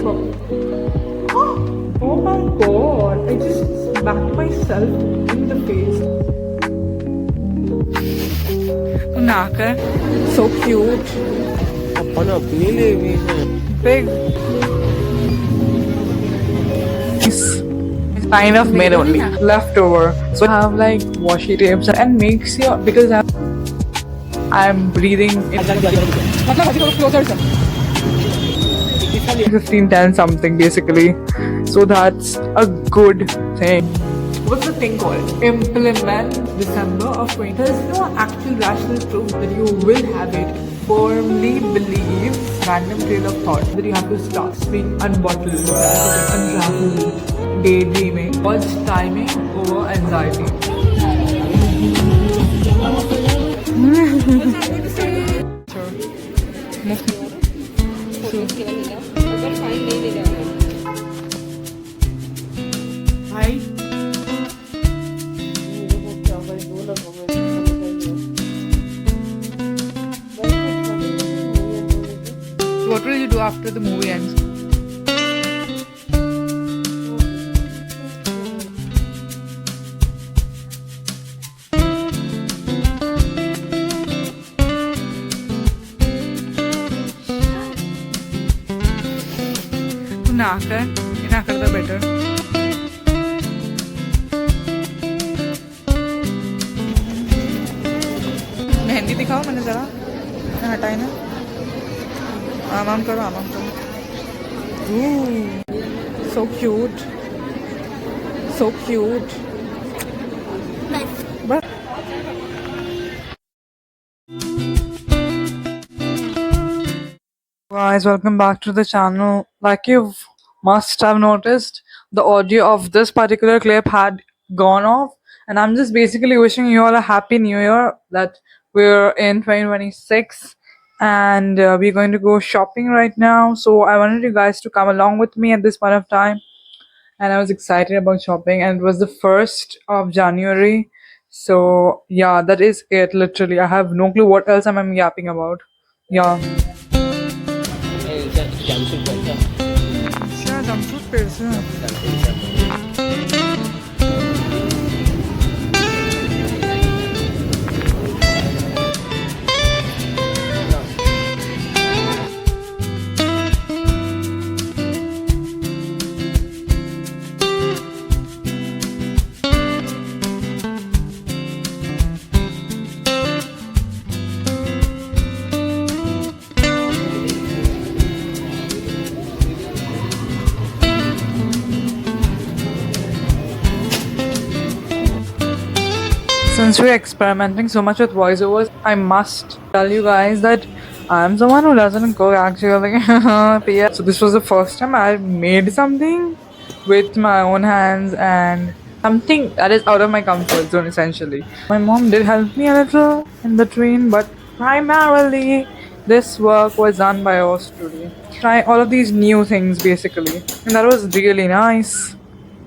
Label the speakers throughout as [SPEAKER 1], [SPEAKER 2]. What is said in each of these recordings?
[SPEAKER 1] Oh my god, I just smacked myself in the face. Naka, so cute. Big. It's kind of made only. Leftover. So I have like washi tapes and makes you because I'm breathing in 15-10 something basically. So that's a good thing. What's the thing called? Implement December of 20. There's no actual rational proof that you will have it. Firmly believe random trail of thought that you have to start being unbottled, unraveled, daydreaming, watch timing over anxiety. Hi. What will you do after the movie ends? ना कर ना करता better mehndi दिखाओ मैंने जरा हटाई ना आराम करो so cute but guys, welcome back to the channel. Like you must have noticed, the audio of this particular clip had gone off, and I'm just basically wishing you all a happy new year, that we're in 2026 and we're going to go shopping right now. So I wanted you guys to come along with me at this point of time, and I was excited about shopping, and it was the 1st of January. So yeah, that is it literally. I have no clue what else I'm yapping about. Yeah. अच्छा jumpsuit पेड़ से Since we're experimenting so much with voiceovers, I must tell you guys that I'm someone who doesn't cook actually. So this was the first time I made something with my own hands, and something that is out of my comfort zone essentially. My mom did help me a little in between, but primarily this work was done by our studio. Try all of these new things basically, and that was really nice.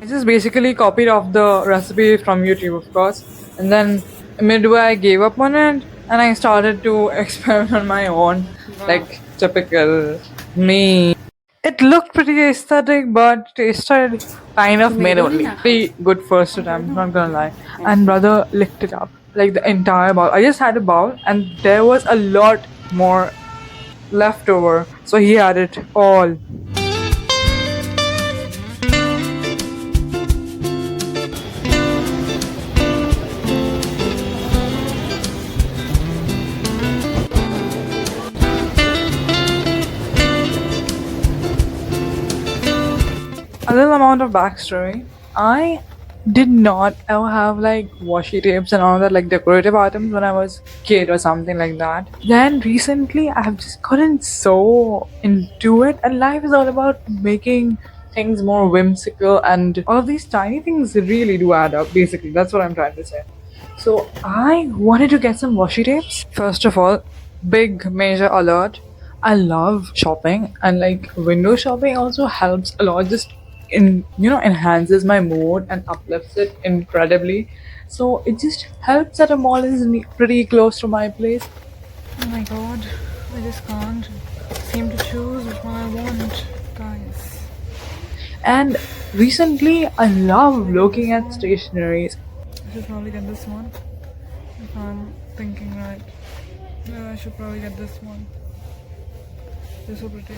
[SPEAKER 1] I just basically copied off the recipe from YouTube, of course, and then midway I gave up on it and I started to experiment on my own, like typical me. It looked pretty aesthetic, but tasted kind of made only. Pretty good first attempt, not gonna lie. And brother licked it up, like the entire bowl. I just had a bowl, and there was a lot more left over, so he had it all. A little amount of backstory. I did not ever have like washi tapes and all that, like decorative items when I was kid or something like that. Then recently I've just gotten so into it, and life is all about making things more whimsical, and all of these tiny things really do add up. Basically, that's what I'm trying to say. So I wanted to get some washi tapes. First of all, big major alert. I love shopping, and like window shopping also helps a lot. Just enhances my mood and uplifts it incredibly. So it just helps that a mall is pretty close to my place. Oh my god, I just can't seem to choose which one I want. guys. And recently, I love looking at stationaries. I should probably get this one. If I'm thinking right. Yeah, I should probably get this one. They're so pretty.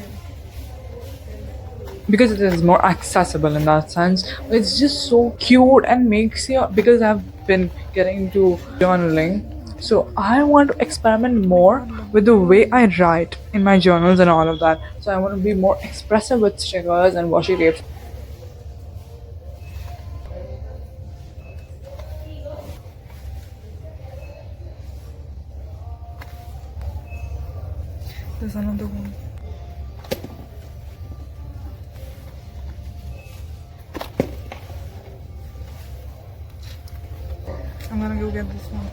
[SPEAKER 1] Because it is more accessible in that sense. It's just so cute and makes you, because I've been getting into journaling, so I want to experiment more with the way I write in my journals and all of that. So I want to be more expressive with stickers and washi tapes. There's another one. I'm gonna go get this one.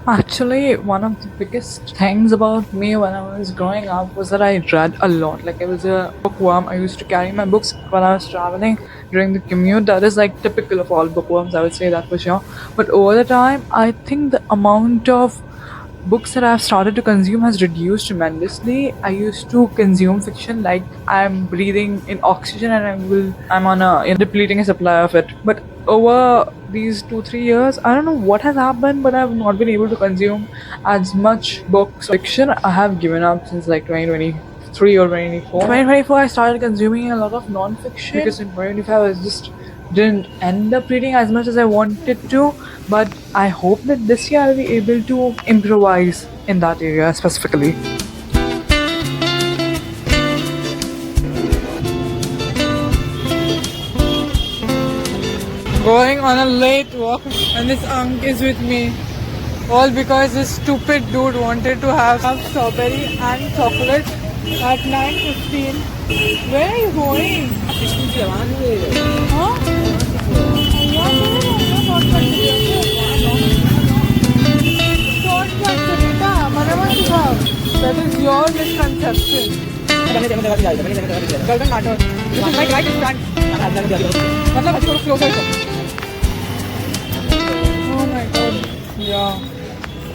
[SPEAKER 1] Actually, one of the biggest things about me when I was growing up was that I read a lot. Like, I was a bookworm. I used to carry my books when I was traveling during the commute. That is like typical of all bookworms, I would say that for sure. But over the time, I think the amount of books that I've started to consume has reduced tremendously. I used to consume fiction like I'm breathing in oxygen and I'm on a depleting a supply of it. But over these 2-3 years, I don't know what has happened, but I've not been able to consume as much books fiction. I have given up since like 2023 or 2024. 2024, I started consuming a lot of non-fiction because in 2025 I just didn't end up reading as much as I wanted to. But I hope that this year I'll be able to improvise in that area specifically. Going on a late walk, and this Ank is with me. All because this stupid dude wanted to have strawberry and chocolate at 9:15. Where are you going? Huh? That is your misconception. Doesn't matter. This is my right stand. Oh my god. Yeah.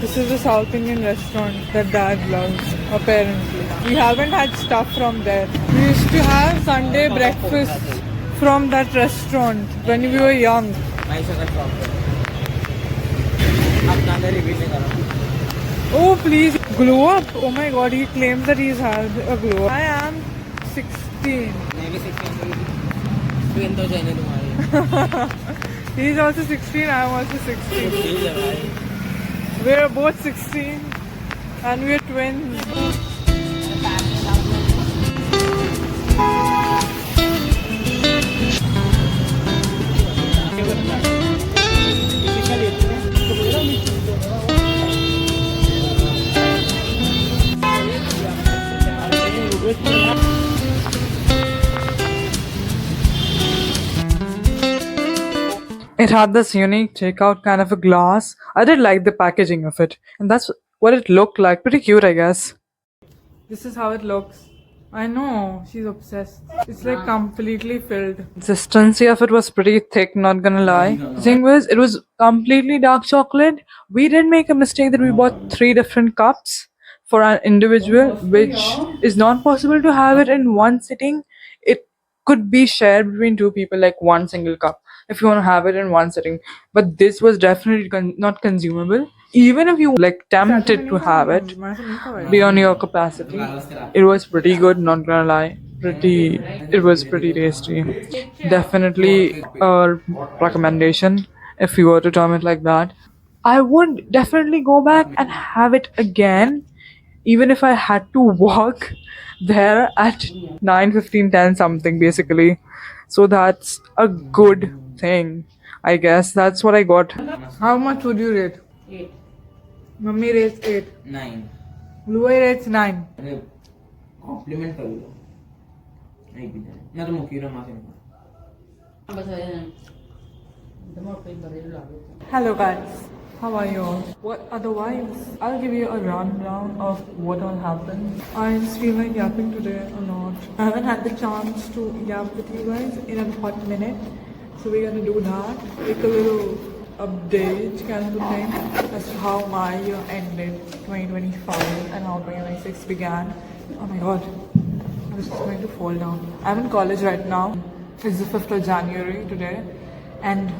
[SPEAKER 1] This is a South Indian restaurant that Dad loves, apparently. We haven't had stuff from there. We used to have Sunday breakfast from that restaurant when we were young. Oh please, glow up. Oh my god, he claims that he's had a glow up. I am 16. He's also 16, I am also 16. We're both 16 and we're twins. It had this unique takeout kind of a glass. I did like the packaging of it, and that's what it looked like. Pretty cute, I guess. This is how it looks. I know, she's obsessed. It's like completely filled. Consistency of it was pretty thick, not gonna lie. The thing was, it was completely dark chocolate. We did make a mistake that we bought 3 different cups for an individual, which is not possible to have it in one sitting. It could be shared between 2 people, like one single cup, if you want to have it in one sitting. But this was definitely not consumable. Even if you like tempted to have it beyond your capacity, it was pretty good, not gonna lie. It was pretty tasty. Definitely a recommendation if you were to term it like that. I would definitely go back and have it again, even if I had to walk there at 9:15, 10 something basically. So that's a good thing. I guess that's what I got. How much would you rate?
[SPEAKER 2] 8,
[SPEAKER 1] Mummy rates 8.
[SPEAKER 2] 9.
[SPEAKER 1] Blue rates 9.
[SPEAKER 2] अरे complement कर लो नहीं पीता है मैं तो मुखी रमा से
[SPEAKER 1] Hello guys, how are you all? What are the vibes? I'll give you a rundown of what all happened. I just feel like yapping today a lot. I haven't had the chance to yap with you guys in a hot minute. So we're gonna do that. Take a little update kind of a thing as to how my year ended 2025 and how 2026 began. Oh my god, I was just going to fall down. I'm in college right now. It's the 5th of January today, and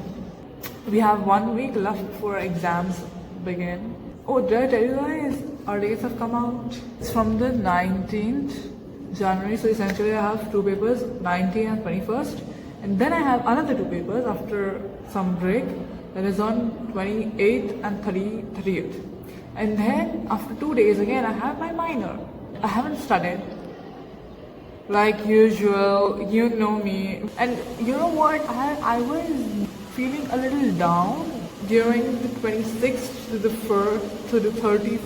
[SPEAKER 1] we have 1 week left before exams begin. Oh, did I tell you guys? Our dates have come out. It's from the 19th January, so essentially I have 2 papers, 19th and 21st. And then I have another 2 papers after some break, that is on 28th and 30th. And then after 2 days again, I have my minor. I haven't studied. Like usual, you know me. And you know what? I was feeling a little down during the 26th to the 1st to the 30th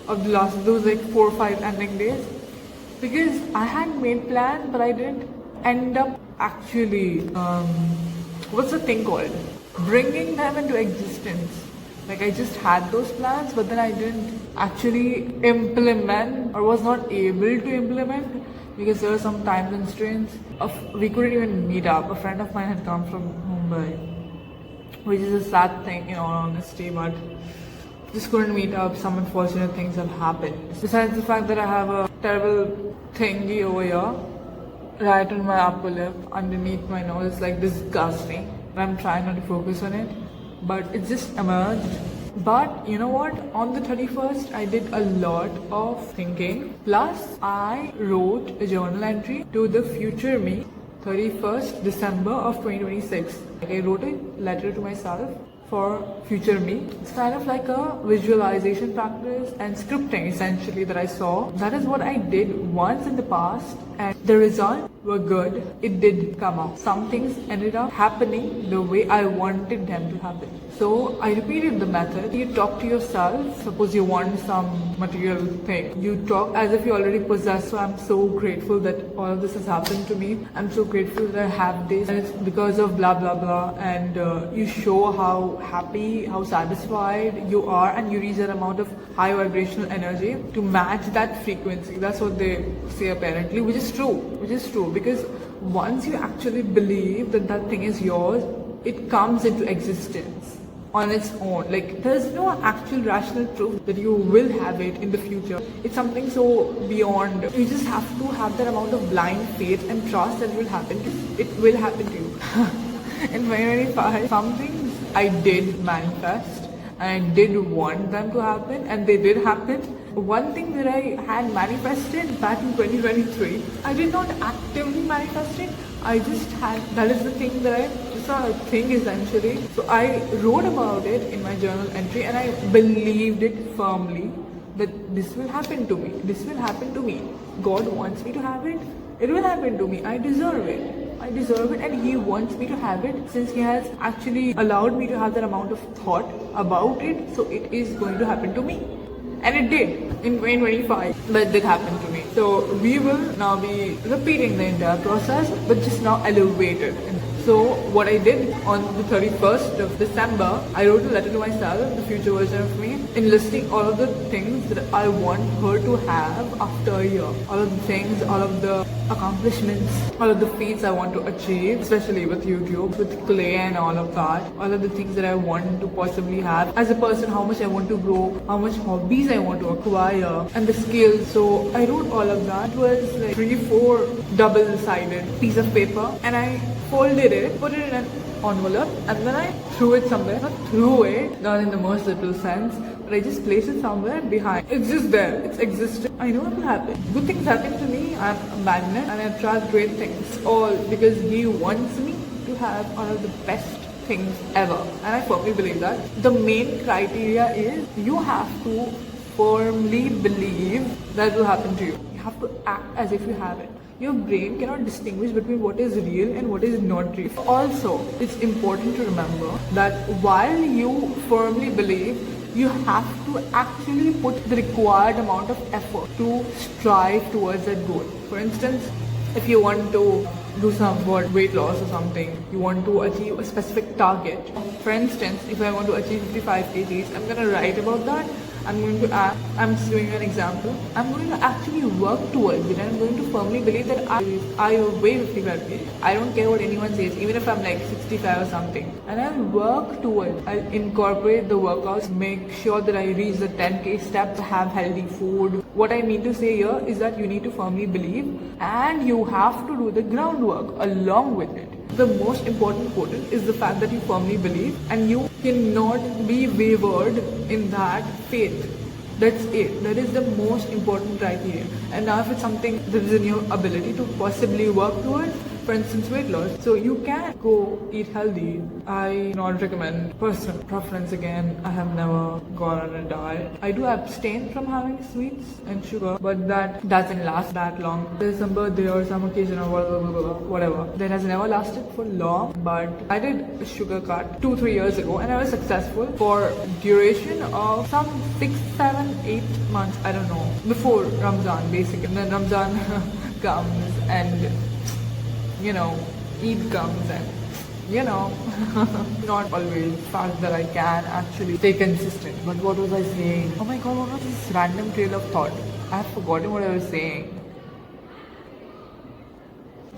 [SPEAKER 1] of the last, those like 4 or 5 ending days, because I had made plans but I didn't end up actually what's the thing called, bringing them into existence. Like I just had those plans but then I didn't actually implement, or was not able to implement, because there were some time constraints we couldn't even meet up. A friend of mine had come from Mumbai, which is a sad thing in all honesty, but just couldn't meet up. Some unfortunate things have happened. Besides the fact that I have a terrible thingy over here, right on my upper lip, underneath my nose. It's like disgusting. I'm trying not to focus on it, but it just emerged. But you know what? On the 31st, I did a lot of thinking. Plus, I wrote a journal entry to the future me, 31st December of 2026. Like I wrote a letter to myself for future me. It's kind of like a visualization practice and scripting essentially that I saw. That is what I did once in the past, and the results were good. It did come out. Some things ended up happening the way I wanted them to happen. So I repeated the method. You talk to yourself. Suppose you want some material thing. You talk as if you already possess. So I'm so grateful that all of this has happened to me. I'm so grateful that I have this, and it's because of blah blah blah. And you show how happy, how satisfied you are, and you reach that amount of high vibrational energy to match that frequency. That's what they say apparently, which is true. Which is true, because once you actually believe that that thing is yours, it comes into existence on its own. Like there's no actual rational proof that you will have it in the future. It's something so beyond. You just have to have that amount of blind faith and trust that it will happen. It will happen to you. In 2025, some things I did manifest and I did want them to happen, and they did happen. One thing that I had manifested back in 2023, I did not actively manifest it. I just had, that is the thing that it's not a thing essentially. So I wrote about it in my journal entry, and I believed it firmly that this will happen to me. This will happen to me. God wants me to have it. It will happen to me. I deserve it. I deserve it, and He wants me to have it, since He has actually allowed me to have that amount of thought about it. So it is going to happen to me. And it did in 2025, but it did happen to me. So we will now be repeating the entire process, but just now elevated. So what I did on the 31st of December, I wrote a letter to myself, the future version of me, enlisting all of the things that I want her to have after a year. All of the things, all of the accomplishments, all of the feats I want to achieve, especially with YouTube, with clay and all of that. All of the things that I want to possibly have as a person, how much I want to grow, how much hobbies I want to acquire, and the skills. So I wrote all of that. It was like 3-4 double-sided piece of paper, and I folded it, put it in an envelope, and then I threw it somewhere. Not threw it, not in the most literal sense, but I just placed it somewhere behind. It's just there. It's existing. I know it will happen. Good things happen to me. I'm a magnet, and I attract great things. All because He wants me to have one of the best things ever. And I firmly believe that. The main criteria is you have to firmly believe that will happen to you. You have to act as if you have it. Your brain cannot distinguish between what is real and what is not real. Also, it's important to remember that while you firmly believe, you have to actually put the required amount of effort to strive towards that goal. For instance, if you want to do some weight loss or something, you want to achieve a specific target. For instance, if I want to achieve 55 kgs, I'm gonna write about that. I'm going to act, I'm just giving you an example. I'm going to actually work towards it, and I'm going to firmly believe that I weigh 55 kg. I don't care what anyone says, even if I'm like 65 or something. And I'll work towards, I'll incorporate the workouts, make sure that I reach the 10k step, have healthy food. What I mean to say here is that you need to firmly believe, and you have to do the groundwork along with it. The most important quotient is the fact that you firmly believe, and you cannot be wavered in that faith. That's it. That is the most important criteria. And now if it's something that is in your ability to possibly work towards, for instance weight loss, so you can go eat healthy. I not recommend personal preference again. I have never gone on a diet. I do abstain from having sweets and sugar, but that doesn't last that long. There's some birthday or some occasion or whatever. That has never lasted for long, but I did a sugar cut 2-3 years ago, and I was successful for duration of some 6, 7, 8 months, I don't know, before Ramzan basically. And then Ramzan comes and Eid comes and not always fact that I can actually stay consistent. But what was I saying? Oh my god, what was this random trail of thought? I have forgotten what I was saying.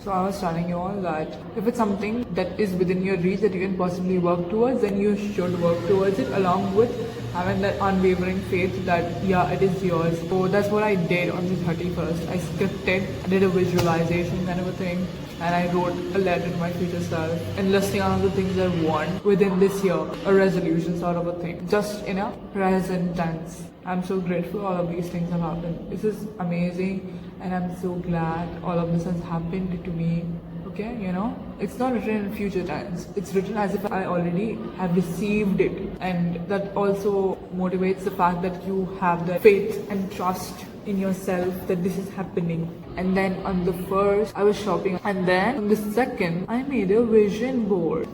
[SPEAKER 1] So I was telling you all that if it's something that is within your reach that you can possibly work towards, then you should work towards it, along with having that unwavering faith that yeah, it is yours. So that's what I did on the 31st. I scripted, I did a visualization kind of a thing, and I wrote a letter to my future self and listing all the things I want within this year, a resolution sort of a thing, just in a present tense. I'm so grateful all of these things have happened. This is amazing, and I'm so glad all of this has happened to me. Okay, it's not written in future tense. It's written as if I already have received it, and that also motivates the fact that you have the faith and trust in yourself that this is happening. And then on the first, I was shopping, and then on the second, I made a vision board.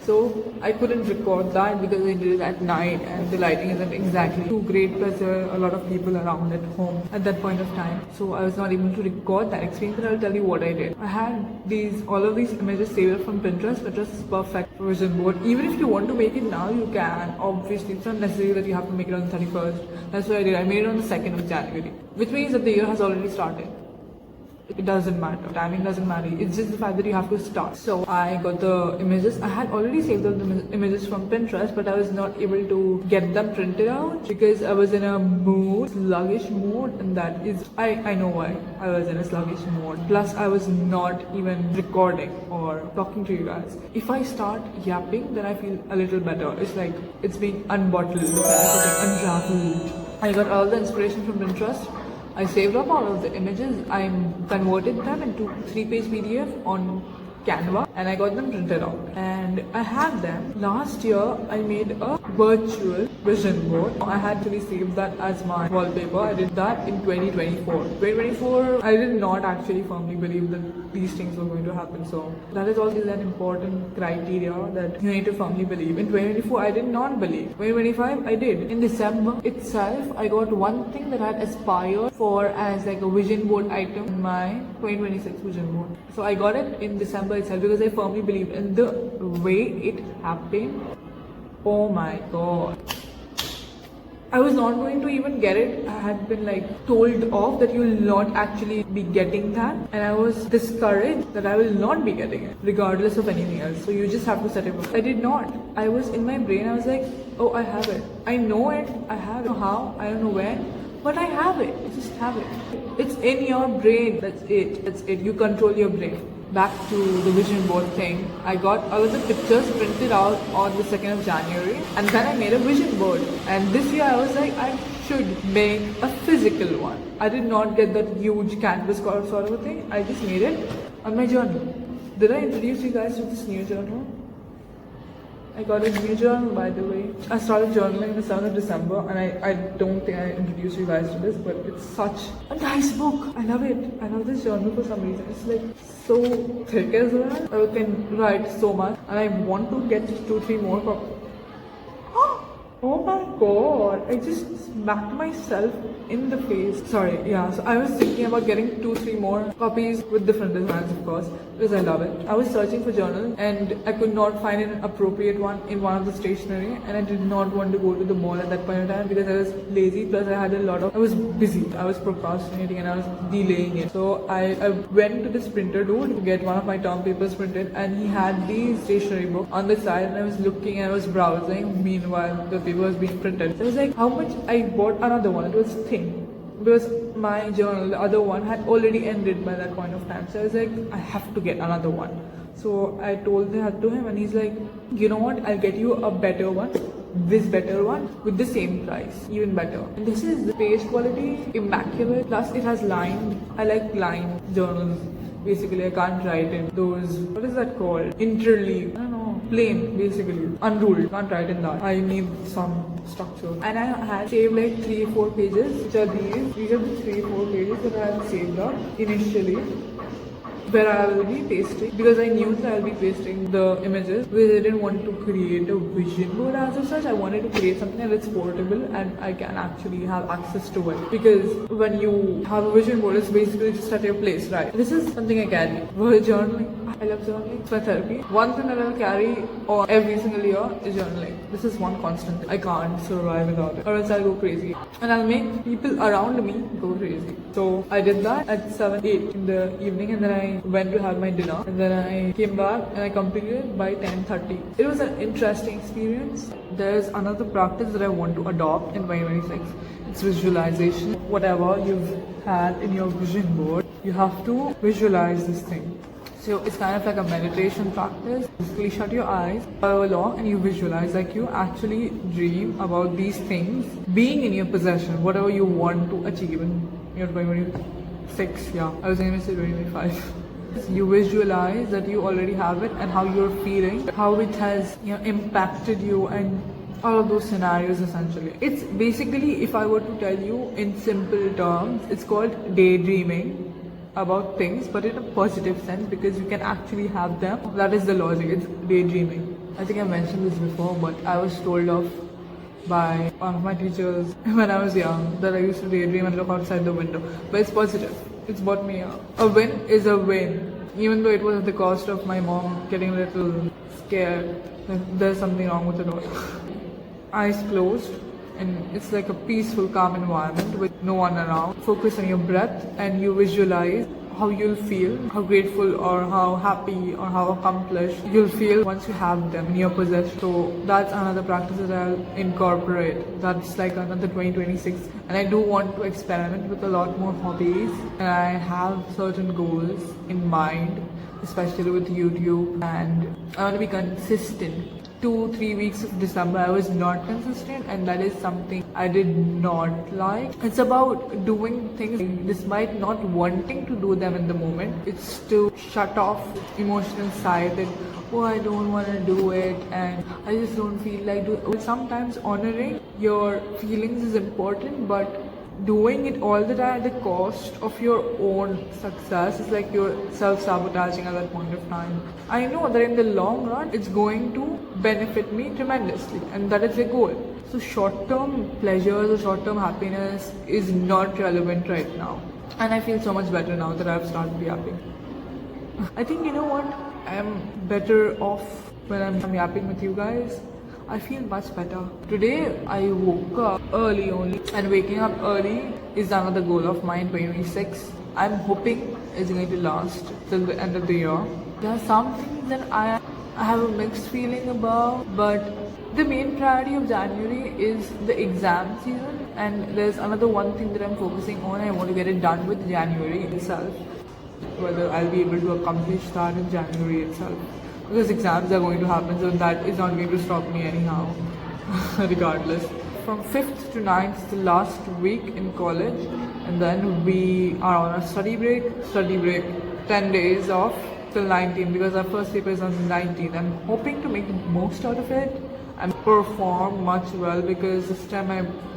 [SPEAKER 1] So I couldn't record that because I did it at night and the lighting isn't exactly too great, plus there were a lot of people around at home at that point of time. So I was not able to record that experience, but I'll tell you what I did. I had all of these images saved from Pinterest. Pinterest is perfect for vision board. Even if you want to make it now, you can. Obviously, it's not necessary that you have to make it on the 31st. That's what I did. I made it on the 2nd of January, which means that the year has already started. It doesn't matter. Timing doesn't matter. It's just the fact that you have to start. So I got the images. I had already saved the images from Pinterest, but I was not able to get them printed out because I was in a sluggish mood, and that is, I know why I was in a sluggish mood. Plus, I was not even recording or talking to you guys. If I start yapping, then I feel a little better. It's like it's being unbottled, unraveled. I got all the inspiration from Pinterest. I saved up all of the images. I converted them into 3-page PDF on Canva, and I got them printed out. And I had them. Last year, I made a virtual vision board. I had actually saved that as my wallpaper. I did that in 2024. 2024, I did not actually firmly believe that these things were going to happen. So that is also an important criteria that you need to firmly believe. In 2024, I did not believe. 2025, I did. In December itself, I got one thing that I had aspired for as like a vision board item in my 2026 vision board. So I got it in December itself because I firmly believed in the way it happened. Oh my god. I was not going to even get it. I had been told off that you will not actually be getting that, and I was discouraged that I will not be getting it regardless of anything else. So you just have to set it up. I did not. I was in my brain, I was like, oh, I have it. I know it. I have it. I don't know how, I don't know when, but I have it. I just have it. It's in your brain. That's it. That's it. You control your brain. Back to the vision board thing, I got all of the pictures printed out on the 2nd of January, and then I made a vision board. And this year I was like, I should make a physical one. I did not get that huge canvas sort of a thing. I just made it on my journal. Did I introduce you guys to this new journal? I got a new journal, by the way. I started journaling the 7th of December, and I don't think I introduced you guys to this, but it's such a nice book. I love it. I love this journal for some reason. It's so thick as well. I can write so much, and I want to get 2-3 more copies. Oh my god, I just smacked myself in the face. Sorry, yeah, so I was thinking about getting 2-3 more copies with different designs, of course, because I love it. I was searching for journals and I could not find an appropriate one in one of the stationery, and I did not want to go to the mall at that point in time because I was lazy, plus I was busy, I was procrastinating and I was delaying it. So I went to this printer dude to get one of my term papers printed, and he had the stationery book on the side, and I was looking and I was browsing meanwhile the paper was being printed. So I was like, how much? I bought another one. It was thin because my journal, the other one, had already ended by that point of time. So I was like, I have to get another one. So I told that to him, and he's like, you know what, I'll get you a better one, this better one, with the same price, even better. And this is the page quality, immaculate, plus it has lined. I like lined journals. Basically, I can't write in those, what is that called? Interleave. I don't know. Plain, basically. Unruled. Can't write in that. I need some structure. And I had saved like 3-4 pages, which are these. These are the 3-4 pages that I had saved up initially, where I will be pasting, because I knew that I will be pasting the images, because I didn't want to create a vision board as such. I wanted to create something that's portable and I can actually have access to it, because when you have a vision board, it's basically just at your place, right? This is something I carry. Journaling. I love journaling. It's my therapy. One thing that I'll carry on every single year is journaling. This is one constant thing. I can't survive without it, or else I'll go crazy. And I'll make people around me go crazy. So I did that at 7-8 in the evening, and then I went to have my dinner, and then I came back and I completed it by 10:30. It was an interesting experience. There's another practice that I want to adopt in 2026. It's visualization. Whatever you've had in your vision board, you have to visualize this thing. So it's kind of like a meditation practice. Basically, shut your eyes, follow along, and you visualize, like you actually dream about these things being in your possession, whatever you want to achieve in your 2026. Yeah, I was going to say 2025. You visualize that you already have it and how you're feeling, how it has impacted you, and all of those scenarios essentially. It's basically, if I were to tell you in simple terms, it's called daydreaming about things, but in a positive sense, because you can actually have them. That is the logic. It's daydreaming. I think I mentioned this before, but I was told off by one of my teachers when I was young that I used to daydream and look outside the window. But it's positive. It's brought me up. A win is a win. Even though it was at the cost of my mom getting a little scared that there's something wrong with the daughter. Eyes closed, and it's like a peaceful, calm environment with no one around. Focus on your breath and you visualize how you'll feel, how grateful or how happy or how accomplished you'll feel once you have them in your possession. So that's another practice that I'll incorporate. That's like another 2026. And I do want to experiment with a lot more hobbies, and I have certain goals in mind, especially with YouTube, and I want to be consistent. 2-3 weeks of December I was not consistent, and that is something I did not like. It's about doing things despite not wanting to do them in the moment. It's to shut off emotional side that, oh, I don't want to do it and I just don't feel like doing it. Sometimes honoring your feelings is important, but doing it all the time at the cost of your own success is like you're self-sabotaging at that point of time. I know that in the long run it's going to benefit me tremendously, and that is the goal. So short-term pleasures or short-term happiness is not relevant right now, and I feel so much better now that I've started yapping. I think, you know what, I'm better off when I'm yapping with you guys. I feel much better. Today I woke up early only, and waking up early is another goal of mine 2026. I'm hoping it's going to last till the end of the year. There are some things that I have a mixed feeling about, but the main priority of January is the exam season, and there's another one thing that I'm focusing on. I want to get it done with January itself. Whether I'll be able to accomplish that in January itself. Because exams are going to happen, so that is not going to stop me anyhow, regardless. From 5th to 9th is the last week in college, and then we are on a study break, 10 days off till 19th, because our first paper is on the 19th. I'm hoping to make the most out of it and perform much well, because this time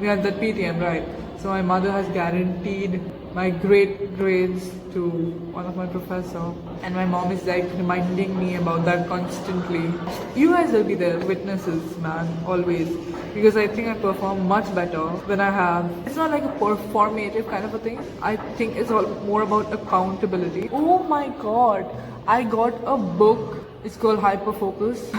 [SPEAKER 1] we had that PTM, right? So my mother has guaranteed my great grades to one of my professor, and my mom is like reminding me about that constantly. You guys will be the witnesses, man, always, because I think I perform much better than I have. It's not like a performative kind of a thing. I think it's all more about accountability. Oh my god, I got a book. It's called Hyperfocus.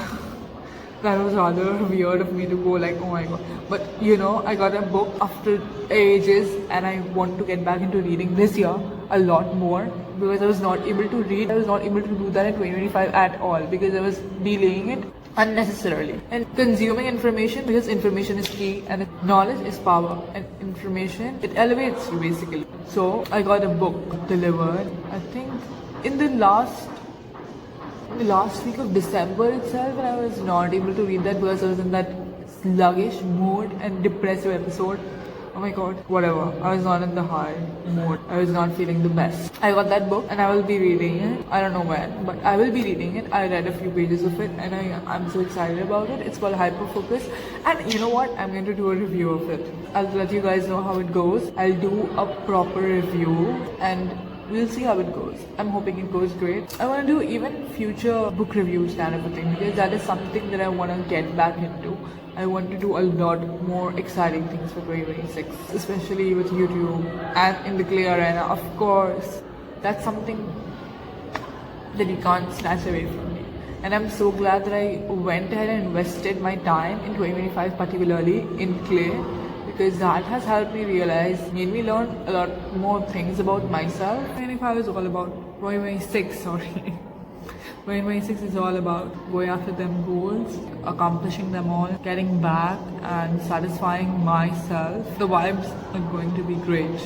[SPEAKER 1] That was rather weird of me to go like, oh my god. But you know, I got a book after ages and I want to get back into reading this year a lot more, because I was not able to read. I was not able to do that in 2025 at all because I was delaying it unnecessarily. And consuming information, because information is key and knowledge is power, and information, it elevates you basically. So I got a book delivered, I think in the last week of December itself, and I was not able to read that because I was in that sluggish mood and depressive episode. Oh my god, whatever. I was not in the high mood. I was not feeling the best. I got that book and I will be reading it. I don't know when, but I will be reading it. I read a few pages of it and I'm so excited about it. It's called Hyperfocus. And you know what? I'm going to do a review of it. I'll let you guys know how it goes. I'll do a proper review and we'll see how it goes. I'm hoping it goes great. I want to do even future book reviews kind of a thing, because that is something that I want to get back into. I want to do a lot more exciting things for 2026, especially with YouTube and in the Clay Arena. Of course, that's something that you can't snatch away from me. And I'm so glad that I went ahead and invested my time in 2025, particularly in Clay, because that has helped me realize, made me learn a lot more things about myself. 2025 is all about 2026, sorry. 2026 is all about going after them goals, accomplishing them all, getting back and satisfying myself. The vibes are going to be great.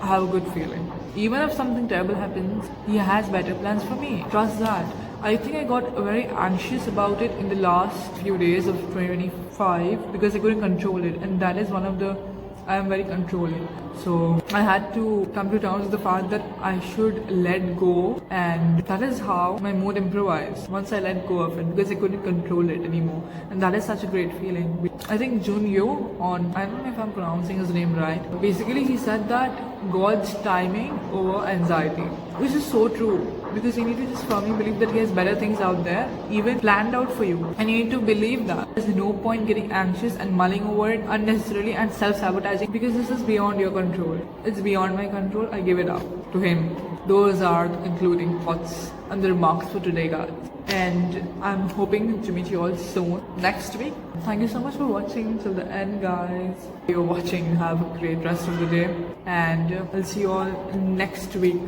[SPEAKER 1] I have a good feeling. Even if something terrible happens, he has better plans for me. Trust that. I think I got very anxious about it in the last few days of 2025 because I couldn't control it, and that is one of the I am very controlling. So I had to come to terms with the fact that I should let go, and that is how my mood improvised once I let go of it, because I couldn't control it anymore, and that is such a great feeling. I think Jun Yo I don't know if I'm pronouncing his name right. Basically, he said that God's timing over anxiety, which is so true. Because you need to just firmly believe that he has better things out there, even planned out for you. And you need to believe that. There's no point getting anxious and mulling over it unnecessarily and self-sabotaging, because this is beyond your control. It's beyond my control. I give it up to him. Those are including thoughts and the remarks for today, guys. And I'm hoping to meet you all soon next week. Thank you so much for watching till the end, guys. If you're watching, have a great rest of the day. And I'll see you all next week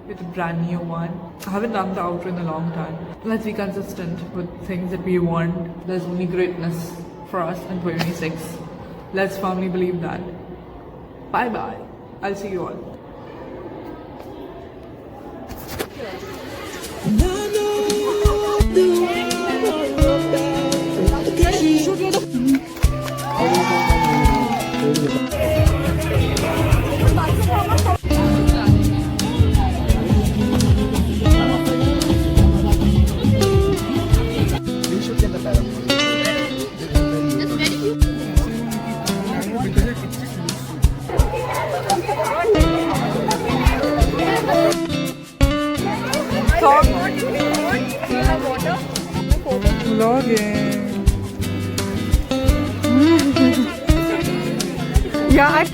[SPEAKER 1] with a brand new one. I haven't done the outro in a long time. Let's be consistent with things that we want. There's only greatness for us in 2026. Let's firmly believe that. Bye bye. I'll see you all. Vlogging. Yeah,